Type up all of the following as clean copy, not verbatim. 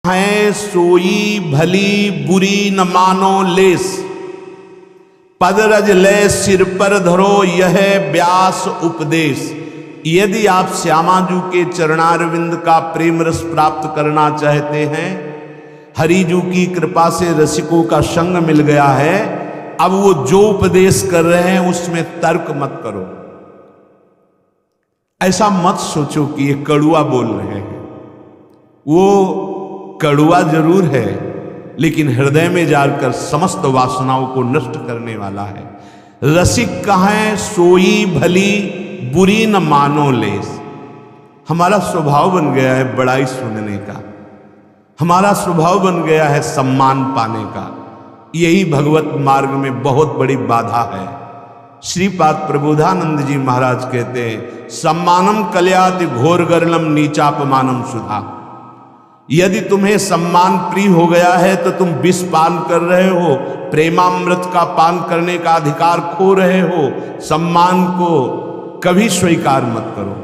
है सोई भली बुरी न मानो लेस, पद रज ले सिर पर धरो यह व्यास उपदेश। यदि आप श्यामाजू के चरणारविंद का प्रेम रस प्राप्त करना चाहते हैं, हरिजू की कृपा से रसिकों का संग मिल गया है, अब वो जो उपदेश कर रहे हैं उसमें तर्क मत करो। ऐसा मत सोचो कि ये कड़ुआ बोल रहे हैं। वो कड़ुआ जरूर है, लेकिन हृदय में जाकर समस्त वासनाओं को नष्ट करने वाला है। रसिक कहें सोई भली बुरी न मानो लेस। हमारा स्वभाव बन गया है बड़ाई सुनने का, हमारा स्वभाव बन गया है सम्मान पाने का। यही भगवत मार्ग में बहुत बड़ी बाधा है। श्रीपाद प्रबोधानंद जी महाराज कहते हैं, सम्मानम कल्याति घोर गर्लम नीचापमानम सुधा। यदि तुम्हें सम्मान प्रिय हो गया है तो तुम विष पान कर रहे हो, प्रेमामृत का पान करने का अधिकार खो रहे हो। सम्मान को कभी स्वीकार मत करो।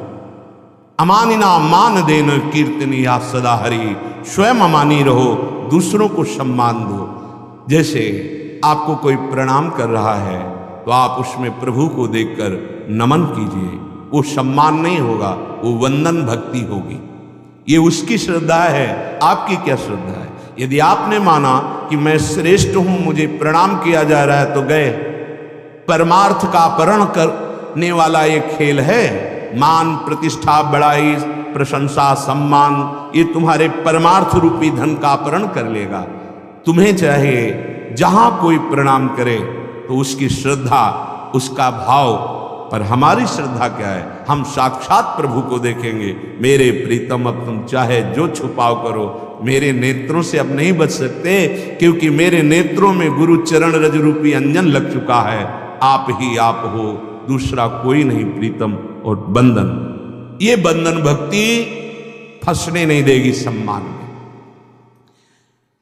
अमानिना मान देन कीर्तनिया सदा हरि, स्वयं अमानी रहो, दूसरों को सम्मान दो। जैसे आपको कोई प्रणाम कर रहा है तो आप उसमें प्रभु को देखकर नमन कीजिए। वो सम्मान नहीं होगा, वो वंदन भक्ति होगी। ये उसकी श्रद्धा है, आपकी क्या श्रद्धा है? यदि आपने माना कि मैं श्रेष्ठ हूं, मुझे प्रणाम किया जा रहा है, तो गए। परमार्थ का अपहरण करने वाला ये खेल है। मान प्रतिष्ठा बड़ाई प्रशंसा सम्मान, ये तुम्हारे परमार्थ रूपी धन का अपहरण कर लेगा। तुम्हें चाहिए जहां कोई प्रणाम करे तो उसकी श्रद्धा, उसका भाव। पर हमारी श्रद्धा क्या है? हम साक्षात प्रभु को देखेंगे। मेरे प्रीतम अब तुम चाहे जो छुपाव करो, मेरे नेत्रों से अब नहीं बच सकते, क्योंकि मेरे नेत्रों में गुरु चरण रज रूपी अंजन लग चुका है। आप ही आप हो, दूसरा कोई नहीं प्रीतम। और बंधन, ये बंधन भक्ति फंसने नहीं देगी सम्मान में।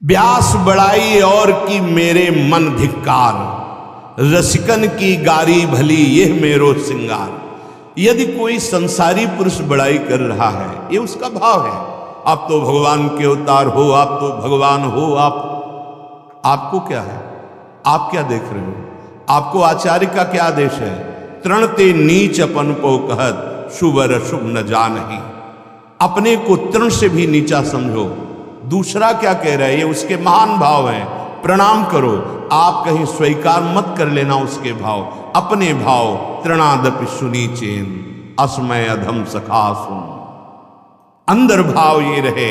व्यास बड़ाई और की मेरे मन धिक्कार, रसिकन की गारी भली यह मेरो सिंगार। यदि कोई संसारी पुरुष बड़ाई कर रहा है, ये उसका भाव है। आप तो भगवान के अवतार हो, आप तो भगवान हो, आपको क्या है? आप क्या देख रहे हो? आपको आचार्य का क्या आदेश है? तृणते नीच अपन को कहत, शुभ अशुभ न जानहि। अपने को तृण से भी नीचा समझो। दूसरा क्या कह रहा है, ये उसके महान भाव हैं। प्रणाम करो, आप कहीं स्वीकार मत कर लेना उसके भाव। अपने भाव तृणादपि सुनी चेन, असमय अधम सखा सुन। अंदर भाव ये रहे,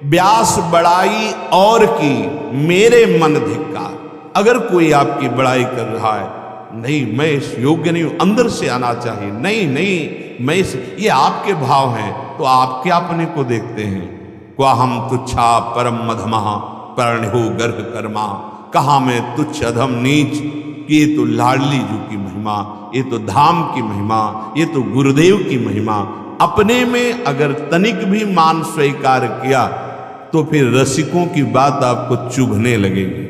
व्यास बड़ाई और की मेरे मन धिक्कार। अगर कोई आपकी बड़ाई कर रहा है, नहीं मैं इस योग्य नहीं हूं, अंदर से आना चाहिए। नहीं नहीं मैं ये आपके भाव हैं, तो आप क्या अपने को देखते हैं? क्वा हम तुच्छा परम मधमा प्रणहु गर्भ कर्मा। कहा मैं तुच्छ अधम नीच, कि ये तो लाडली जू की महिमा, ये तो धाम की महिमा, ये तो गुरुदेव की महिमा। अपने में अगर तनिक भी मान स्वीकार किया तो फिर रसिकों की बात आपको चुभने लगेगी,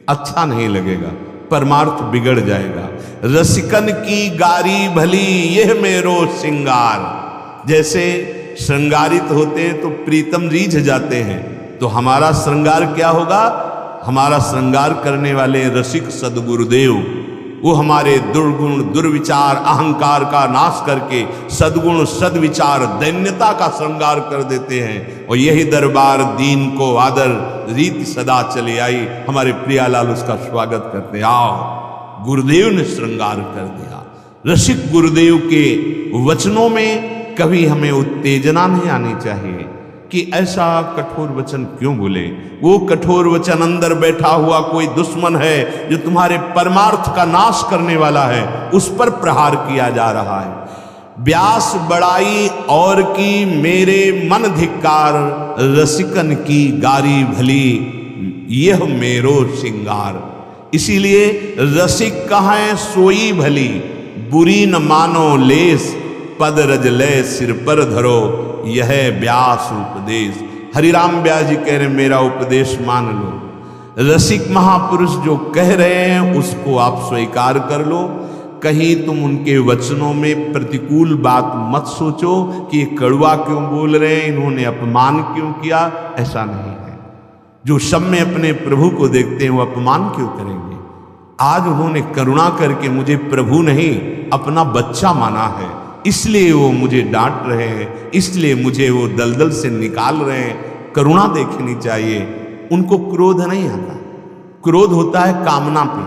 अच्छा नहीं लगेगा, परमार्थ बिगड़ जाएगा। रसिकन की गारी भली यह मेरो सिंगार। जैसे श्रृंगारित होते हैं तो प्रीतम रीझ जाते हैं, तो हमारा श्रृंगार क्या होगा? हमारा श्रृंगार करने वाले रसिक सदगुरुदेव, वो हमारे दुर्गुण दुर्विचार अहंकार का नाश करके सद्गुण सद्विचार दैन्यता का श्रृंगार कर देते हैं। और यही दरबार दीन को आदर रीति सदा चली आई। हमारे प्रियालाल उसका स्वागत करते, आओ गुरुदेव ने श्रृंगार कर दिया। रसिक गुरुदेव के वचनों में कभी हमें उत्तेजना नहीं आनी चाहिए कि ऐसा कठोर वचन क्यों बोले। वो कठोर वचन अंदर बैठा हुआ कोई दुश्मन है जो तुम्हारे परमार्थ का नाश करने वाला है, उस पर प्रहार किया जा रहा है। व्यास बड़ाई और की मेरे मन धिक्कार, रसिकन की गारी भली यह मेरो सिंगार। इसीलिए रसिक कहें सोई भली, बुरी न मानो लेस, पद रज ले सिर पर धरो यह व्यास उपदेश। हरिराम व्यास जी कह रहे मेरा उपदेश मान लो। रसिक महापुरुष जो कह रहे हैं उसको आप स्वीकार कर लो। कहीं तुम उनके वचनों में प्रतिकूल बात मत सोचो कि ये कड़वा क्यों बोल रहे हैं, इन्होंने अपमान क्यों किया। ऐसा नहीं है। जो सब में अपने प्रभु को देखते हैं वो अपमान क्यों करेंगे। आज उन्होंने करुणा करके मुझे प्रभु नहीं अपना बच्चा माना है, इसलिए वो मुझे डांट रहे हैं, इसलिए मुझे वो दलदल से निकाल रहे हैं। करुणा देखनी चाहिए। उनको क्रोध नहीं आता। क्रोध होता है कामना पे।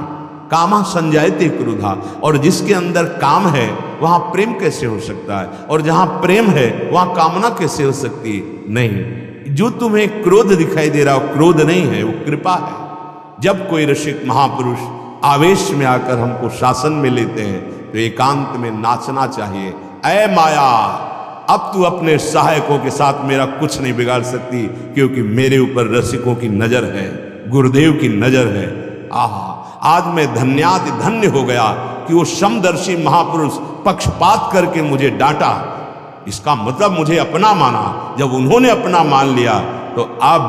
कामा संजायते क्रोधा। और जिसके अंदर काम है वहां प्रेम कैसे हो सकता है, और जहां प्रेम है वहां कामना कैसे हो सकती है। नहीं, जो तुम्हें क्रोध दिखाई दे रहा हो क्रोध नहीं है, वो कृपा है। जब कोई ऋषिक महापुरुष आवेश में आकर हमको शासन में लेते हैं तो एकांत में नाचना चाहिए। ऐ माया, अब तू अपने सहायकों के साथ मेरा कुछ नहीं बिगाड़ सकती, क्योंकि मेरे ऊपर रसिकों की नजर है, गुरुदेव की नजर है। आहा, आज मैं धन्याति धन्य हो गया कि वो समदर्शी महापुरुष पक्षपात करके मुझे डांटा। इसका मतलब मुझे अपना माना। जब उन्होंने अपना मान लिया तो अब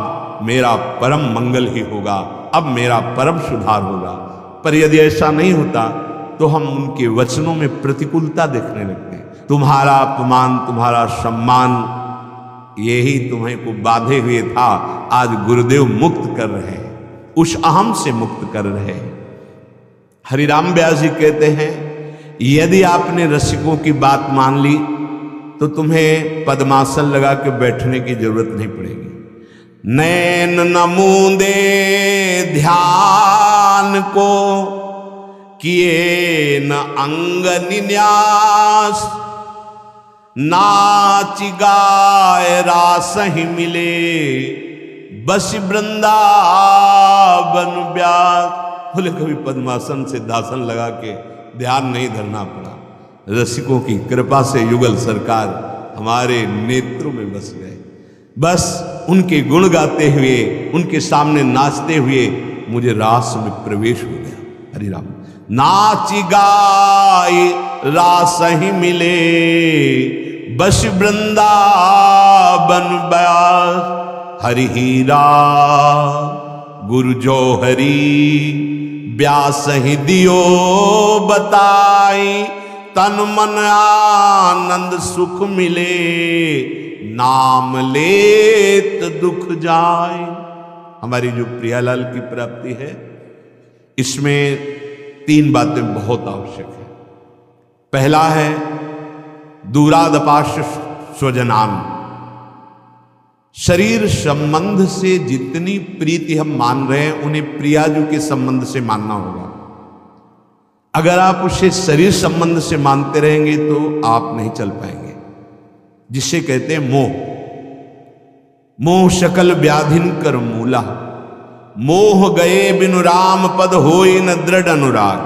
मेरा परम मंगल ही होगा, अब मेरा परम सुधार होगा। पर यदि ऐसा नहीं होता तो हम उनके वचनों में प्रतिकूलता देखने लगते। तुम्हारा अपमान, तुम्हारा सम्मान, यही तुम्हें को बांधे हुए था। आज गुरुदेव मुक्त कर रहे हैं, उस अहम से मुक्त कर रहे हैं। हरिराम व्यास जी कहते हैं, यदि आपने रसिकों की बात मान ली तो तुम्हें पद्मासन लगा के बैठने की जरूरत नहीं पड़ेगी। नैन नमूंदे ध्यान को किए न अंग निन्यास, नाच गाय रास ही मिले बस वृंदावन व्यास। बोले कभी पद्मासन सिद्धासन लगा के ध्यान नहीं धरना पड़ा। रसिकों की कृपा से युगल सरकार हमारे नेत्रों में बस गए। बस उनके गुण गाते हुए, उनके सामने नाचते हुए मुझे रास में प्रवेश हो गया। हरि राम। नाच गाय रास ही मिले बस वृंदावन व्यास। हरि हीरा गुरु जो हरि व्यास ही दियो बताई, तन मन आनंद सुख मिले नाम लेत दुख जाए। हमारी जो प्रियालाल की प्राप्ति है, इसमें 3 बातें बहुत आवश्यक है। पहला है दूरादपाश स्वजनान। शरीर संबंध से जितनी प्रीति हम मान रहे हैं उन्हें प्रियाजू के संबंध से मानना होगा। अगर आप उसे शरीर संबंध से मानते रहेंगे तो आप नहीं चल पाएंगे, जिसे कहते हैं मोह। मोह शकल व्याधिन कर मूला, मोह गए बिनु राम पद होई न दृढ़ अनुराग।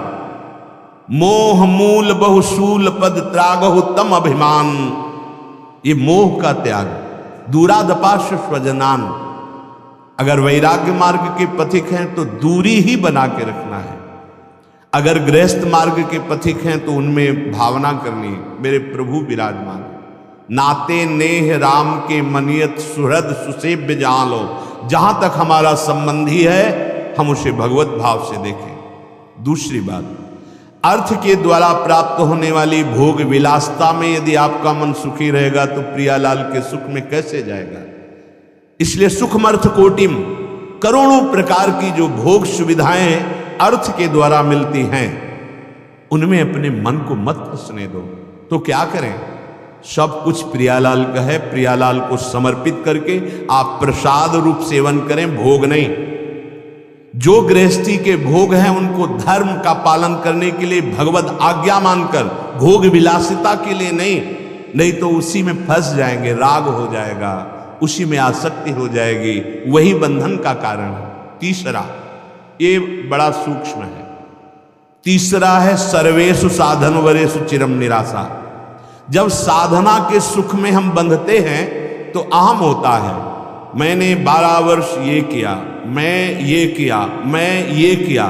मोह मूल बहुशूल पद त्यागहु तम अभिमान। ये मोह का त्याग। दूरादपाश स्वजनान। अगर वैराग्य मार्ग के पथिक हैं तो दूरी ही बना के रखना है। अगर गृहस्थ मार्ग के पथिक हैं तो उनमें भावना करनी है, मेरे प्रभु विराजमान। नाते नेह राम के मनियत सुहृद सुसेव्य जान लो। जहां तक हमारा संबंधी है हम उसे भगवत भाव से देखें। दूसरी बात, अर्थ के द्वारा प्राप्त होने वाली भोग विलासता में यदि आपका मन सुखी रहेगा तो प्रियालाल के सुख में कैसे जाएगा। इसलिए सुखमर्थ कोटिम, करोड़ों प्रकार की जो भोग सुविधाएं अर्थ के द्वारा मिलती हैं उनमें अपने मन को मत फंसने दो। तो क्या करें, सब कुछ प्रियालाल का है, प्रियालाल को समर्पित करके आप प्रसाद रूप सेवन करें, भोग नहीं। जो गृहस्थी के भोग हैं उनको धर्म का पालन करने के लिए भगवत आज्ञा मानकर, भोग विलासिता के लिए नहीं तो उसी में फंस जाएंगे, राग हो जाएगा, उसी में आसक्ति हो जाएगी, वही बंधन का कारण है। तीसरा, ये बड़ा सूक्ष्म है। तीसरा है सर्वेषु साधन वरेषु चिरम निराशा। जब साधना के सुख में हम बंधते हैं तो अहम होता है, मैंने 12 वर्ष ये किया, मैं ये किया, मैं ये किया।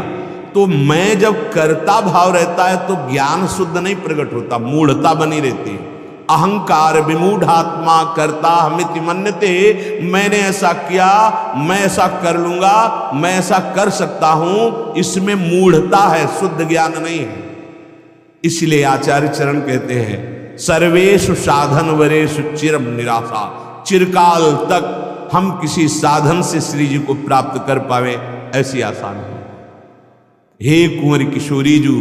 तो मैं जब कर्ता भाव रहता है तो ज्ञान शुद्ध नहीं प्रकट होता, मूढ़ता बनी रहती है। अहंकार विमूढ़ात्मा कर्ता हमिति मन्यते। मैंने ऐसा किया, मैं ऐसा कर लूंगा, मैं ऐसा कर सकता हूं, इसमें मूढ़ता है, शुद्ध ज्ञान नहीं है। इसलिए आचार्य चरण कहते हैं सर्वेषु साधन वरेषु चिरम निराशा, चिरकाल तक हम किसी साधन से श्री जी को प्राप्त कर पावे ऐसी आशा नहीं। हे कुंवर किशोरी जी,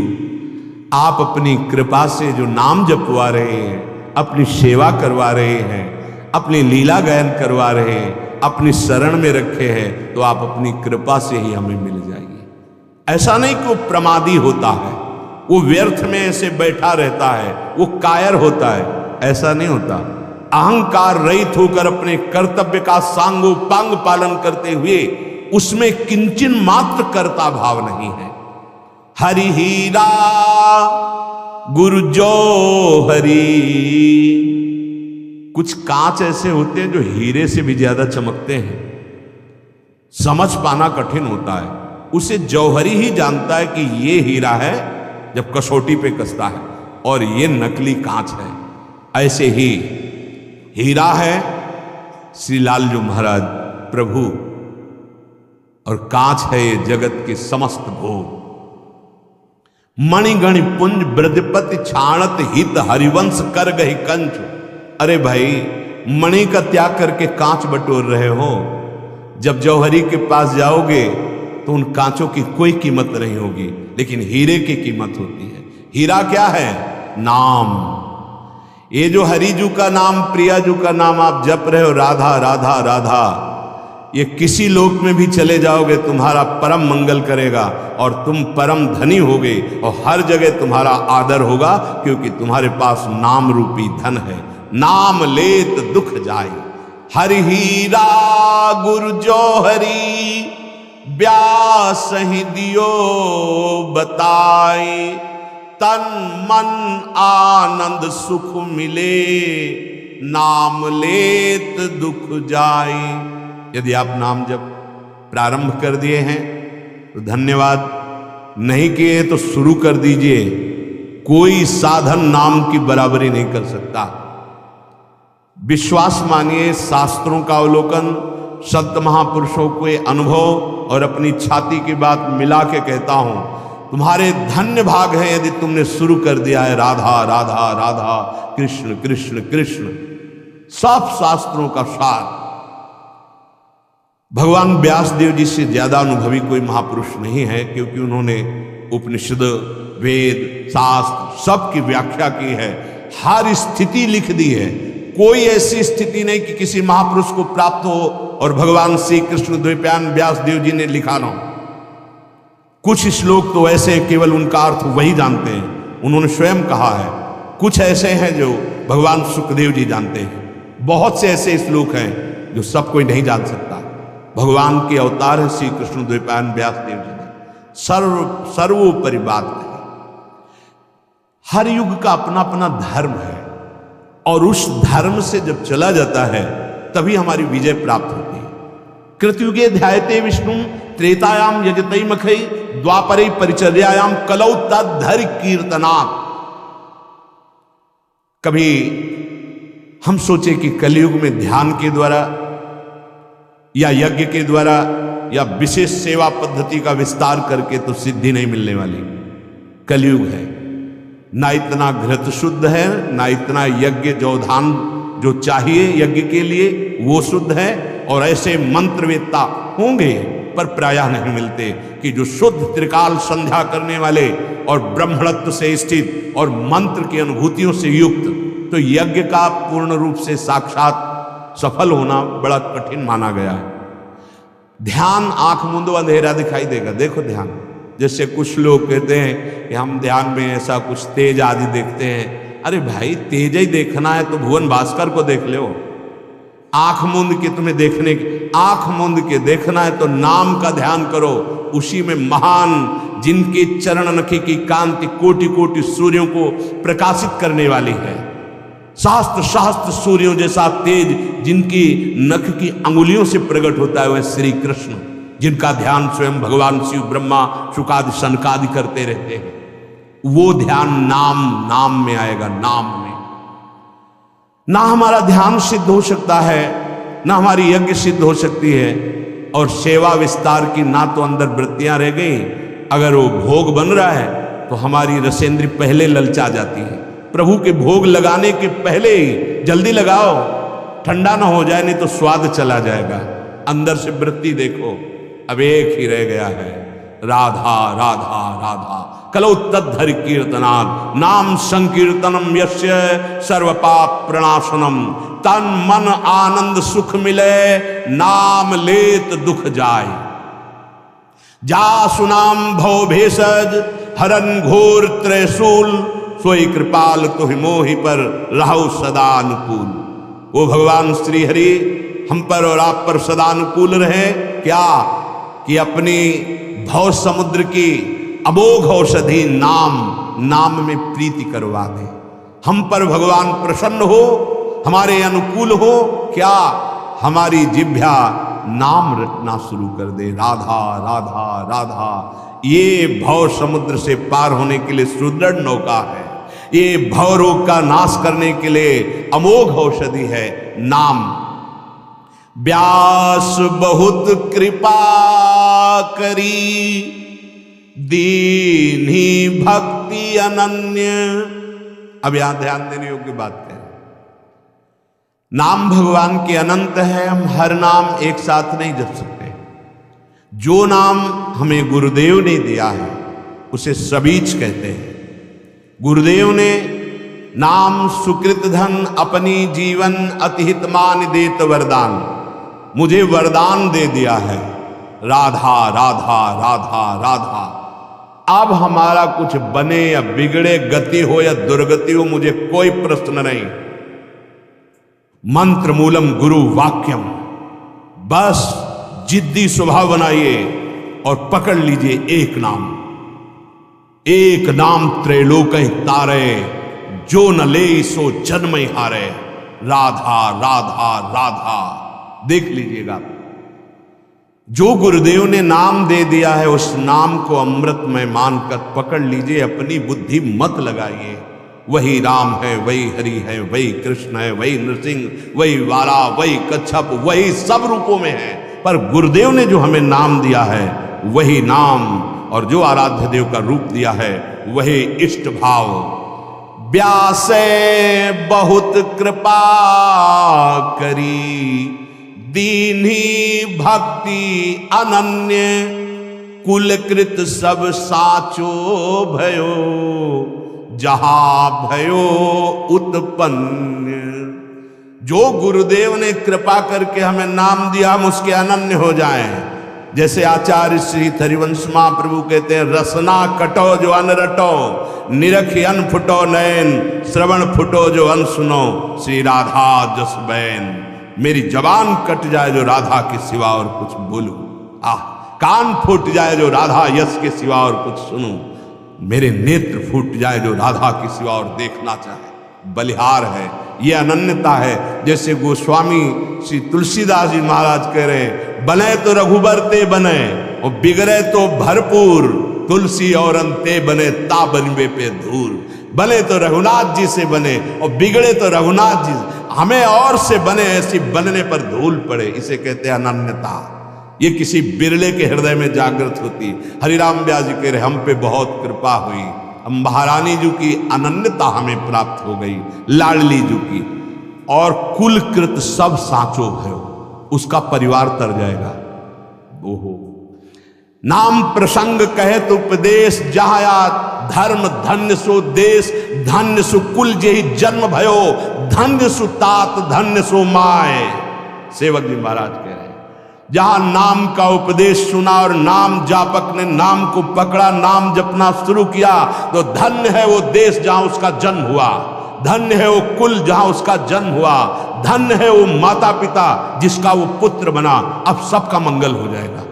आप अपनी कृपा से जो नाम जपवा रहे हैं, अपनी सेवा करवा रहे हैं, अपनी लीला गायन करवा रहे हैं, अपनी शरण में रखे हैं, तो आप अपनी कृपा से ही हमें मिल जाएगी। ऐसा नहीं कि वो प्रमादी होता है, वो व्यर्थ में ऐसे बैठा रहता है, वो कायर होता है, ऐसा नहीं होता। अहंकार रहित होकर अपने कर्तव्य का सांगोपांग पालन करते हुए उसमें किंचन मात्र कर्ता भाव नहीं है। हरि हीरा गुरु जो हरि, कुछ कांच ऐसे होते हैं जो हीरे से भी ज्यादा चमकते हैं, समझ पाना कठिन होता है। उसे जौहरी ही जानता है कि ये हीरा है जब कसौटी पे कसता है, और ये नकली कांच है। ऐसे ही हीरा है श्री लालजू महाराज प्रभु, और कांच है ये जगत के समस्त भोग। मणिगणि पुंज ब्रजपति छाणत हित हरिवंश कर गही कंच। अरे भाई, मणि का त्याग करके कांच बटोर रहे हो, जब जौहरी के पास जाओगे तो उन कांचों की कोई कीमत नहीं होगी, लेकिन हीरे की कीमत होती है। हीरा क्या है? नाम। ये जो हरिजू का नाम, प्रियाजू का नाम आप जप रहे हो, राधा राधा राधा, ये किसी लोक में भी चले जाओगे तुम्हारा परम मंगल करेगा, और तुम परम धनी होगे, और हर जगह तुम्हारा आदर होगा, क्योंकि तुम्हारे पास नाम रूपी धन है। नाम लेत दुख जाए, हरि हीरा गुरु जो हरि, व्यास ही दियो बताए, तन मन आनंद सुख मिले, नाम लेत दुख जाए। यदि आप नाम जब प्रारंभ कर दिए हैं तो धन्यवाद, नहीं किए तो शुरू कर दीजिए। कोई साधन नाम की बराबरी नहीं कर सकता। विश्वास मानिए, शास्त्रों का अवलोकन, संत महापुरुषों के अनुभव और अपनी छाती की बात मिला के कहता हूं, तुम्हारे धन्य भाग हैं यदि तुमने शुरू कर दिया है राधा राधा राधा, कृष्ण कृष्ण कृष्ण। सब शास्त्रों का सार। भगवान व्यास देव जी से ज्यादा अनुभवी कोई महापुरुष नहीं है, क्योंकि उन्होंने उपनिषद, वेद, शास्त्र सब की व्याख्या की है, हर स्थिति लिख दी है। कोई ऐसी स्थिति नहीं कि किसी महापुरुष को प्राप्त हो और भगवान श्री कृष्ण द्वैपायन व्यास देव जी ने लिखा ना हो। कुछ श्लोक तो ऐसे हैं केवल उनका अर्थ वही जानते हैं, उन्होंने स्वयं कहा है। कुछ ऐसे हैं जो भगवान सुखदेव जी जानते हैं। बहुत से ऐसे श्लोक हैं जो सब कोई नहीं जान सकता। भगवान के अवतार है श्री कृष्ण द्वैपायन व्यास देव जी ने सर्वोपरि बात कही। हर युग का अपना अपना धर्म है, और उस धर्म से जब चला जाता है तभी हमारी विजय प्राप्त होती है। कृतयुगे ध्यायते विष्णु, त्रेतायाम यजतई मखई, द्वापरे परिचर्यायाम कलौ तद्धरि कीर्तनात्। कभी हम सोचे कि कलयुग में ध्यान के द्वारा या यज्ञ के द्वारा या विशेष सेवा पद्धति का विस्तार करके तो सिद्धि नहीं मिलने वाली। कलयुग है, ना इतना घृत शुद्ध है, ना इतना यज्ञ जोधान जो चाहिए यज्ञ के लिए वो शुद्ध है, और ऐसे मंत्रवेत्ता होंगे पर प्रायः नहीं मिलते कि जो शुद्ध त्रिकाल संध्या करने वाले और ब्रह्मणत्व से स्थित और मंत्र की अनुभूतियों से युक्त। तो यज्ञ का पूर्ण रूप से साक्षात सफल होना बड़ा कठिन माना गया है। ध्यान आंख मूंदो अंधेरा दिखाई देगा। देखो ध्यान, जैसे कुछ लोग कहते हैं कि हम ध्यान में ऐसा कुछ तेज आदि देखते हैं। अरे भाई, तेज ही देखना है तो भुवन भास्कर को देख लो। आंख मूंद के तुम्हें देखने की, आंख मूंद के देखना है तो नाम का ध्यान करो। उसी में महान, जिनके चरण नखी की कांति कोटि कोटि सूर्यों को प्रकाशित करने वाली है। शास्त्र शास्त्र सूर्यों जैसा तेज जिनकी नख की अंगुलियों से प्रकट होता है, वह श्री कृष्ण, जिनका ध्यान स्वयं भगवान शिव, ब्रह्मा, शुकादि, शनकादि करते रहते हैं। वो ध्यान नाम में आएगा। नाम में ना हमारा ध्यान सिद्ध हो सकता है, ना हमारी यज्ञ सिद्ध हो सकती है, और सेवा विस्तार की ना तो अंदर वृत्तियां रह गई। अगर वो भोग बन रहा है तो हमारी रसेंद्री पहले ललचा जाती है। प्रभु के भोग लगाने के पहले ही जल्दी लगाओ, ठंडा ना हो जाए, नहीं तो स्वाद चला जाएगा। अंदर से वृत्ति देखो, अब एक ही रह गया है, राधा राधा राधा। कलौ तद्धरि कीर्तनात् नाम संकीर्तनम यस्य सर्व पाप प्रणाशनम। तन मन आनंद सुख मिले, नाम लेत दुख जाय। जा सुनाम भव भेषज हरन घोर त्रैशूल। सोई कृपाल तुहि मोहि पर रहु सदा अनुकूल। वो भगवान श्री हरि हम पर और आप पर सदा अनुकूल रहे। क्या कि अपनी भव समुद्र की अमोघ औषधि नाम में प्रीति करवा दे। हम पर भगवान प्रसन्न हो, हमारे अनुकूल हो। क्या हमारी जिह्वा नाम रटना शुरू कर दे, राधा राधा राधा। ये भव समुद्र से पार होने के लिए सुदृढ़ नौका है। ये भव रोग का नाश करने के लिए अमोघ औषधि है नाम। व्यास बहुत कृपा करी, दीन्ही भक्ति अनन्य। अब यहां ध्यान देने योग्य बात है, नाम भगवान के अनंत है। हम हर नाम एक साथ नहीं जप सकते। जो नाम हमें गुरुदेव ने दिया है उसे सबीच कहते हैं। गुरुदेव ने नाम सुकृत धन अपनी जीवन अतिहित मान देत वरदान। मुझे वरदान दे दिया है, राधा राधा राधा राधा। अब हमारा कुछ बने या बिगड़े, गति हो या दुर्गति हो, मुझे कोई प्रश्न नहीं। मंत्र मूलम गुरु वाक्यम। बस जिद्दी स्वभाव बनाइए और पकड़ लीजिए एक नाम त्रैलोक तारे। जो न ले सो जन्म हारे, राधा राधा राधा। देख लीजिएगा, जो गुरुदेव ने नाम दे दिया है उस नाम को अमृतमय मानकर पकड़ लीजिए। अपनी बुद्धि मत लगाइए। वही राम है, वही हरि है, वही कृष्ण है, वही नृसिंह, वही वाला, वही कच्छप, वही सब रूपों में है। पर गुरुदेव ने जो हमें नाम दिया है वही नाम, और जो आराध्य देव का रूप दिया है वही इष्ट भाव। व्यासे बहुत कृपा करी, दीन्ही भक्ति अनन्य। कुलकृत सब साचो भयो, जहां भयो उत्पन्न। जो गुरुदेव ने कृपा करके हमें नाम दिया, हम उसके अनन्य हो जाएं। जैसे आचार्य श्री हरिवंश महाप्रभु कहते हैं, रसना कटो जो अन रटो, निरख अन फुटो नयन, श्रवण फुटो जो अन सुनो, श्री राधा जस बैन। मेरी जबान कट जाए जो राधा के सिवा और कुछ बोलूं, कान फूट जाए जो राधा यश के सिवा और कुछ सुनूं, मेरे नेत्र फूट जाए जो राधा के सिवा और देखना चाहे। बलिहार है, ये अनन्यता है। जैसे गोस्वामी श्री तुलसीदास जी महाराज कह रहे हैं, बने तो रघुबर ते बने और बिगड़े तो भरपूर, तुलसी और अंते बने ता बनवे पे धूल। बने तो रघुनाथ जी से बने और बिगड़े तो रघुनाथ जी, हमें और से बने, ऐसी बनने पर धूल पड़े। इसे कहते हैं अनन्यता। ये किसी बिरले के हृदय में जागृत होती। हरिराम व्यास जी कह रहे, हम पे बहुत कृपा हुई, हम महारानी जी की अनन्यता हमें प्राप्त हो गई, लाडली जी की। और कुलकृत सब साचो भयो, उसका परिवार तर जाएगा। ओहो, नाम प्रसंग कहे तो उपदेश, जहाया धर्म धन्य सो देश, धन्य सो कुल जेहि जन्म भयो, धन्य सो तात धन्य सो माय। सेवक जी महाराज कह रहे हैं, जहां नाम का उपदेश सुना और नाम जापक ने नाम को पकड़ा, नाम जपना शुरू किया, तो धन्य है वो देश जहां उसका जन्म हुआ, धन्य है वो कुल जहां उसका जन्म हुआ, धन्य है वो माता पिता जिसका वो पुत्र बना। अब सबका मंगल हो जाएगा।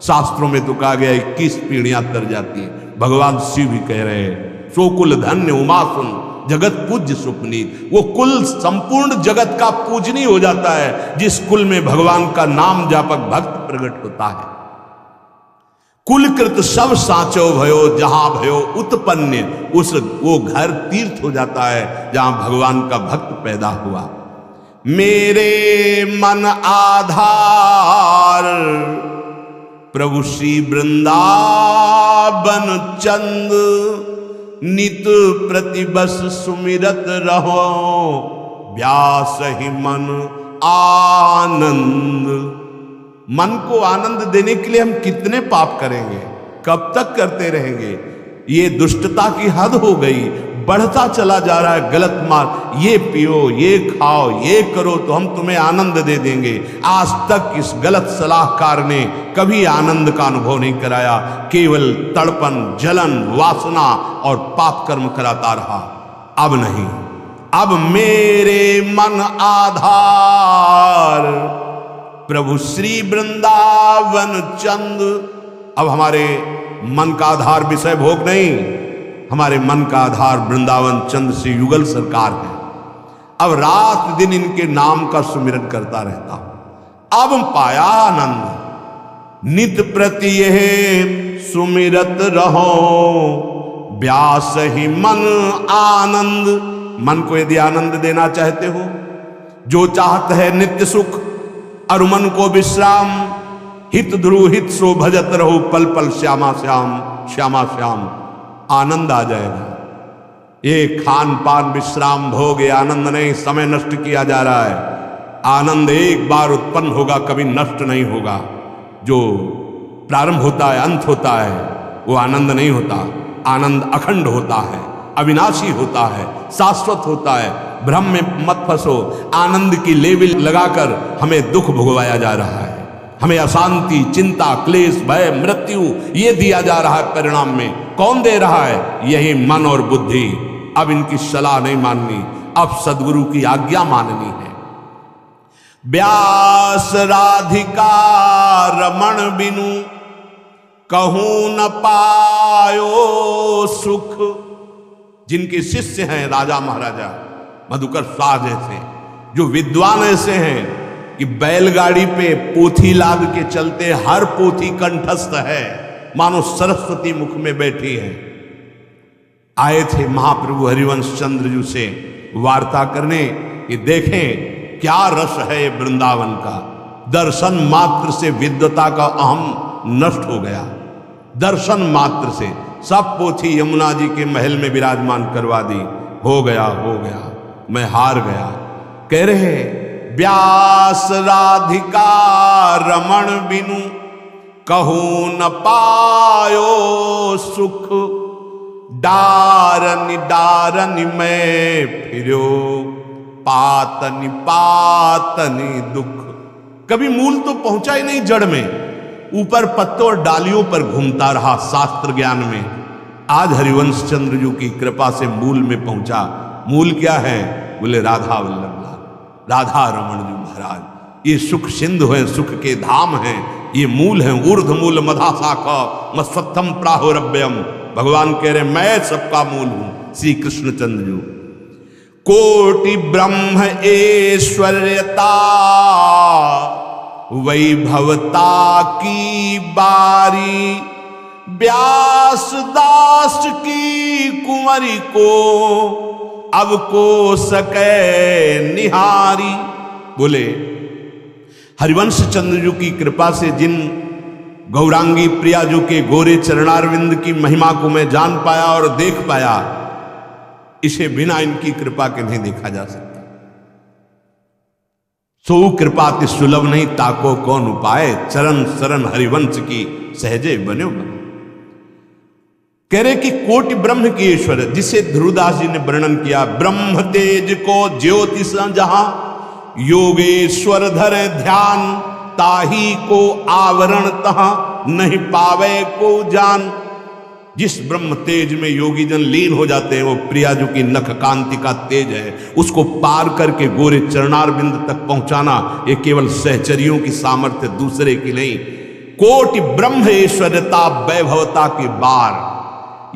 शास्त्रों में तो कहा गया 21 पीढ़ियां तर जाती है। भगवान शिव भी कह रहे हैं, सो कुल धन्य उमा सुन, जगत पूज्य सुपनीत। वो कुल संपूर्ण जगत का पूजनीय हो जाता है जिस कुल में भगवान का नाम जापक भक्त प्रकट होता है। कुलकृत सब साचो भयो, जहां भयो उत्पन्न, उस वो घर तीर्थ हो जाता है जहां भगवान का भक्त पैदा हुआ। मेरे मन आधार प्रभु श्री वृंदावन चंद, नित प्रतिबस सुमिरत रहो, व्यास ही मन आनंद। मन को आनंद देने के लिए हम कितने पाप करेंगे, कब तक करते रहेंगे? ये दुष्टता की हद हो गई, बढ़ता चला जा रहा है गलत मार्ग। ये पियो, ये खाओ, ये करो तो हम तुम्हें आनंद दे देंगे। आज तक इस गलत सलाहकार ने कभी आनंद का अनुभव नहीं कराया, केवल तड़पन, जलन, वासना और पाप कर्म कराता रहा। अब नहीं, अब मेरे मन आधार प्रभु श्री वृंदावन चंद। अब हमारे मन का आधार विषय भोग नहीं, हमारे मन का आधार वृंदावन चंद्र श्री युगल सरकार है। अब रात दिन इनके नाम का सुमिरन करता रहता हूं। अब पाया आनंद, नित प्रति यह सुमिरत रहो, व्यास ही मन आनंद। मन को यदि आनंद देना चाहते हो, जो चाहत है नित्य सुख और मन को विश्राम, हित ध्रुव हित सो भजत रहो, पल पल श्यामा श्याम श्यामा श्याम, आनंद आ जाएगा। ये खान पान विश्राम भोग, ये आनंद नहीं, समय नष्ट किया जा रहा है। आनंद एक बार उत्पन्न होगा, कभी नष्ट नहीं होगा। जो प्रारंभ होता है, अंत होता है, वो आनंद नहीं होता। आनंद अखंड होता है, अविनाशी होता है, शाश्वत होता है। भ्रम में मत फंसो। आनंद की लेबल लगाकर हमें दुख भोगवाया जा रहा है, हमें अशांति, चिंता, क्लेश, भय, मृत्यु ये दिया जा रहा है परिणाम में। कौन दे रहा है? यही मन और बुद्धि। अब इनकी सलाह नहीं माननी, अब सदगुरु की आज्ञा माननी है। व्यास राधिका रमण बिनु कहूं न पायो सुख। जिनके शिष्य हैं राजा महाराजा मधुकर शाह जैसे, जो विद्वान ऐसे हैं कि बैलगाड़ी पे पोथी लाद के चलते, हर पोथी कंठस्थ है, मानो सरस्वती मुख में बैठी है। आए थे महाप्रभु हरिवंश चंद्र जी से वार्ता करने कि देखें क्या रस है वृंदावन का। दर्शन मात्र से विद्वता का अहम नष्ट हो गया। दर्शन मात्र से सब पोथी यमुना जी के महल में विराजमान करवा दी। हो गया, हो गया, मैं हार गया। कह रहे व्यास राधिका रमण बिनु कहूं न पायो सुख। डारनि डारनि में फिरो पातनि पातनि दुख। कभी मूल तो पहुंचा ही नहीं जड़ में, ऊपर पत्तों और डालियों पर घूमता रहा शास्त्र ज्ञान में। आज हरिवंश चंद्र जी की कृपा से मूल में पहुंचा। मूल क्या है? बोले राधा वल्लभ लाल, राधा रमण जी महाराज। ये सुख सिंधु है, सुख के धाम हैं, ये मूल है। ऊर्ध्व मूल मधा शाखा मत्सत्थम प्राहुरभ्यम। भगवान कह रहे मैं सबका मूल हूं। श्री कृष्ण चंद्र जी कोटि ब्रह्म ऐश्वर्यता वैभवता की बारी। व्यास दास की कुंवरी को अब को सके निहारी। बोले हरिवंश चंद्र जी की कृपा से जिन गौरांगी प्रिया जी के गोरे चरणारविंद की महिमा को मैं जान पाया और देख पाया, इसे बिना इनकी कृपा के नहीं देखा जा सकता। सो कृपा ति सुलभ नहीं ताको कौन उपाय। चरण शरण हरिवंश की सहजे बन्यो बन। कह रहे कि कोटि ब्रह्म की ईश्वर, जिसे ध्रुवदास जी ने वर्णन किया। ब्रह्म तेज को ज्योतिष जहां योगेश्वर धरे ध्यान। ताही को आवरण तहां नहीं पावे को जान। जिस ब्रह्म तेज में योगी जन लीन हो जाते हैं, वो प्रिया जो की नख कांति का तेज है, उसको पार करके गोरे चरणार बिंद तक पहुंचाना ये केवल सहचरियों की सामर्थ्य, दूसरे की नहीं। कोटि ब्रह्म ऐश्वर्यता वैभवता की बार,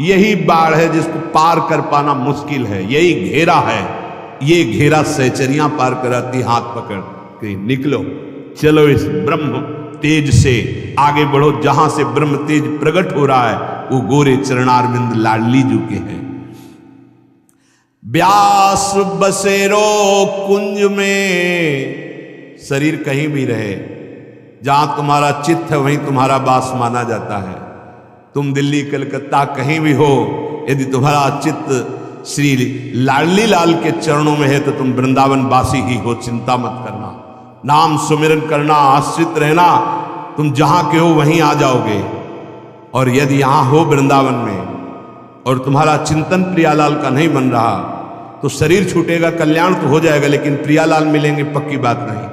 यही बाढ़ है जिसको पार कर पाना मुश्किल है। यही घेरा है, ये घेरा सहचरियां पार कराती हाथ पकड़ के। निकलो, चलो इस ब्रह्म तेज से आगे बढ़ो। जहां से ब्रह्म तेज प्रकट हो रहा है वो गोरे चरणारविंद लाडली जी के हैं। व्यास बसेरो कुंज में। शरीर कहीं भी रहे, जहां तुम्हारा चित्त है वहीं तुम्हारा वास माना जाता है। तुम दिल्ली कलकत्ता कहीं भी हो, यदि तुम्हारा चित्त श्री लाडली लाल के चरणों में है तो तुम वृंदावन वासी ही हो, चिंता मत करना। नाम सुमिरन करना, आश्रित रहना, तुम जहां के हो वहीं आ जाओगे। और यदि यहां हो वृंदावन में और तुम्हारा चिंतन प्रियालाल का नहीं बन रहा तो शरीर छूटेगा, कल्याण तो हो जाएगा, लेकिन प्रियालाल मिलेंगे पक्की बात नहीं।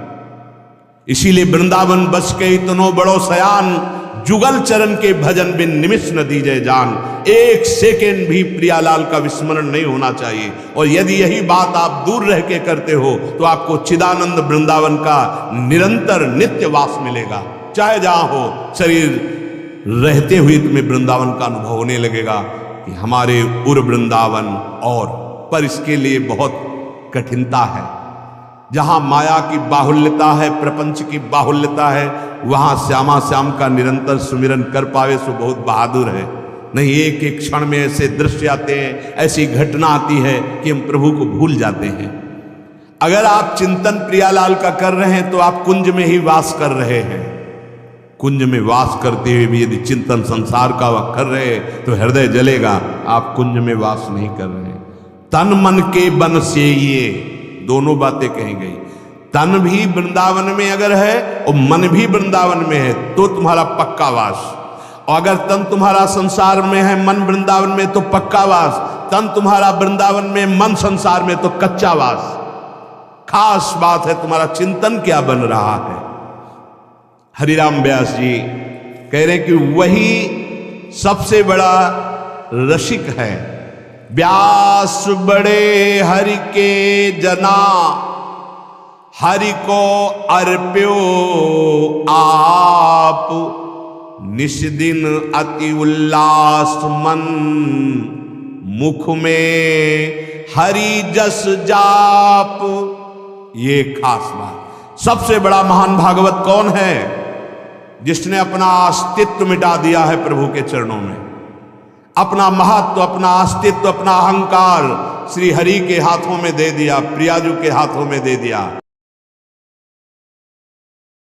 इसीलिए वृंदावन बस के इतनो बड़ो सयान, जुगल चरण के भजन बिन निमिष न दीजे जान। एक सेकेंड भी प्रियालाल का विस्मरण नहीं होना चाहिए। और यदि यही बात आप दूर रह के करते हो तो आपको चिदानंद वृंदावन का निरंतर नित्य वास मिलेगा। चाहे जहां हो, शरीर रहते हुए तुम्हें वृंदावन का अनुभव होने लगेगा कि हमारे उर वृंदावन। और पर इसके लिए बहुत कठिनता है। जहां माया की बाहुल्यता है, प्रपंच की बाहुल्यता है, वहां श्यामा श्याम का निरंतर सुमिरन कर पावे सो बहुत बहादुर है। नहीं, एक एक क्षण में ऐसे दृश्य आते हैं, ऐसी घटना आती है कि हम प्रभु को भूल जाते हैं। अगर आप चिंतन प्रियालाल का कर रहे हैं तो आप कुंज में ही वास कर रहे हैं। कुंज में वास करते हुए भी यदि चिंतन संसार का वह कर रहे तो हृदय जलेगा। आप कुंज में वास नहीं कर रहे। तन मन के बन से ये दोनों बातें कही गई। तन भी वृंदावन में अगर है और मन भी वृंदावन में है तो तुम्हारा पक्का वास। और अगर तन तुम्हारा संसार में है, मन वृंदावन में, तो पक्का वास। तन तुम्हारा वृंदावन में, मन संसार में, तो कच्चा वास। खास बात है तुम्हारा चिंतन क्या बन रहा है। हरिराम व्यास जी कह रहे कि वही सबसे बड़ा रसिक है। व्यास बड़े हरि के जना, हरि को अर्प्यो आप। निष्दिन अति उल्लास मन, मुख में हरि जस जाप। ये खास बात। सबसे बड़ा महान भागवत कौन है? जिसने अपना अस्तित्व मिटा दिया है प्रभु के चरणों में। अपना महत्व, अपना अस्तित्व, अपना अहंकार श्री हरि के हाथों में दे दिया, प्रियाजू के हाथों में दे दिया।